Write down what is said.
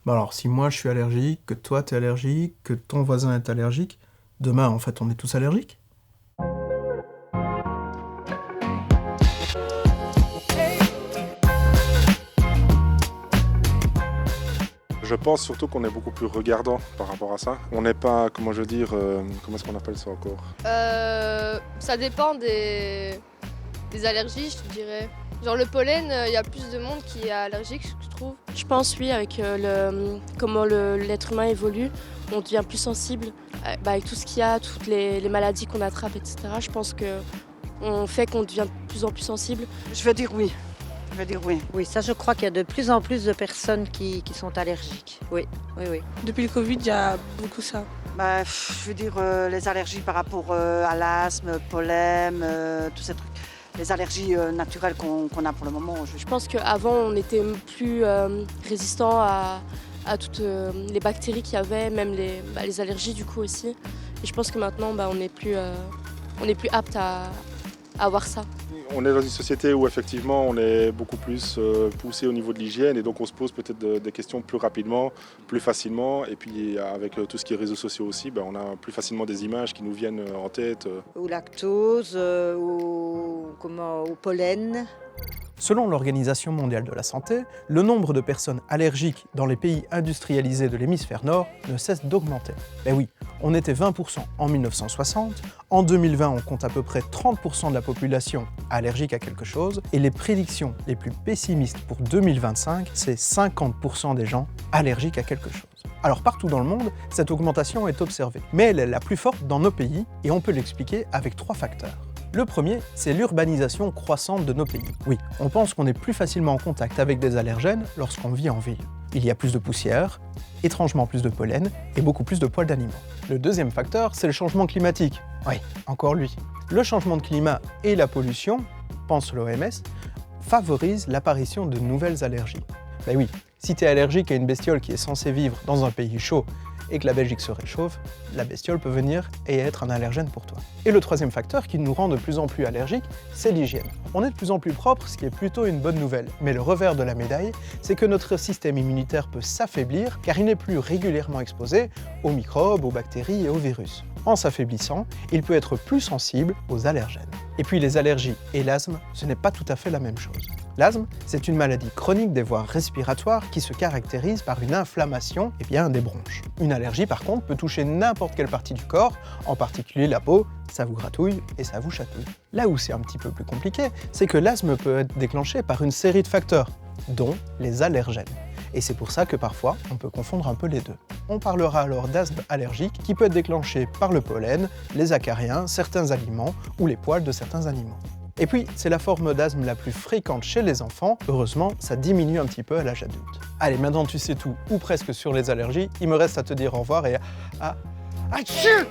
Bah alors, si moi je suis allergique, que toi t'es allergique, que ton voisin est allergique, demain en fait on est tous allergiques? Je pense surtout qu'on est beaucoup plus regardant par rapport à ça. On n'est pas, comment je veux dire, comment est-ce qu'on appelle ça encore? Ça dépend des allergies, je te dirais. Genre le pollen, il y a plus de monde qui est allergique, je trouve. Je pense, oui, avec comment l'être humain évolue, on devient plus sensible avec tout ce qu'il y a, toutes les maladies qu'on attrape, etc. Je pense qu'on fait qu'on devient de plus en plus sensible. Je vais dire oui. Je vais dire oui. Oui, ça je crois qu'il y a de plus en plus de personnes qui sont allergiques. Oui, oui, oui. Depuis le Covid, il y a beaucoup ça. Bah, je veux dire les allergies par rapport à l'asthme, pollen, tous ces trucs. Les allergies naturelles qu'on a pour le moment. Je pense qu'avant, on était plus résistant à toutes les bactéries qu'il y avait, même les allergies du coup aussi. Et je pense que maintenant, on est plus apte à avoir ça. On est dans une société où effectivement on est beaucoup plus poussé au niveau de l'hygiène et donc on se pose peut-être des questions plus rapidement, plus facilement. Et puis avec tout ce qui est réseaux sociaux aussi, on a plus facilement des images qui nous viennent en tête. Au lactose, au pollen. Selon l'Organisation mondiale de la santé, le nombre de personnes allergiques dans les pays industrialisés de l'hémisphère nord ne cesse d'augmenter. Ben oui, on était 20% en 1960, en 2020 on compte à peu près 30% de la population allergique à quelque chose, et les prédictions les plus pessimistes pour 2025, c'est 50% des gens allergiques à quelque chose. Alors partout dans le monde, cette augmentation est observée, mais elle est la plus forte dans nos pays, et on peut l'expliquer avec 3 facteurs. Le premier, c'est l'urbanisation croissante de nos pays. Oui, on pense qu'on est plus facilement en contact avec des allergènes lorsqu'on vit en ville. Il y a plus de poussière, étrangement plus de pollen et beaucoup plus de poils d'animaux. Le deuxième facteur, c'est le changement climatique. Oui, encore lui. Le changement de climat et la pollution, pense l'OMS, favorisent l'apparition de nouvelles allergies. Ben oui, si tu es allergique à une bestiole qui est censée vivre dans un pays chaud et que la Belgique se réchauffe, la bestiole peut venir et être un allergène pour toi. Et le troisième facteur qui nous rend de plus en plus allergiques, c'est l'hygiène. On est de plus en plus propre, ce qui est plutôt une bonne nouvelle. Mais le revers de la médaille, c'est que notre système immunitaire peut s'affaiblir car il n'est plus régulièrement exposé aux microbes, aux bactéries et aux virus. En s'affaiblissant, il peut être plus sensible aux allergènes. Et puis les allergies et l'asthme, ce n'est pas tout à fait la même chose. L'asthme, c'est une maladie chronique des voies respiratoires qui se caractérise par une inflammation des bronches. Une allergie, par contre, peut toucher n'importe quelle partie du corps, en particulier la peau, ça vous gratouille et ça vous chatouille. Là où c'est un petit peu plus compliqué, c'est que l'asthme peut être déclenché par une série de facteurs, dont les allergènes. Et c'est pour ça que parfois, on peut confondre un peu les deux. On parlera alors d'asthme allergique qui peut être déclenché par le pollen, les acariens, certains aliments ou les poils de certains animaux. Et puis, c'est la forme d'asthme la plus fréquente chez les enfants. Heureusement, ça diminue un petit peu à l'âge adulte. Allez, maintenant tu sais tout, ou presque sur les allergies, il me reste à te dire au revoir et à... Achou !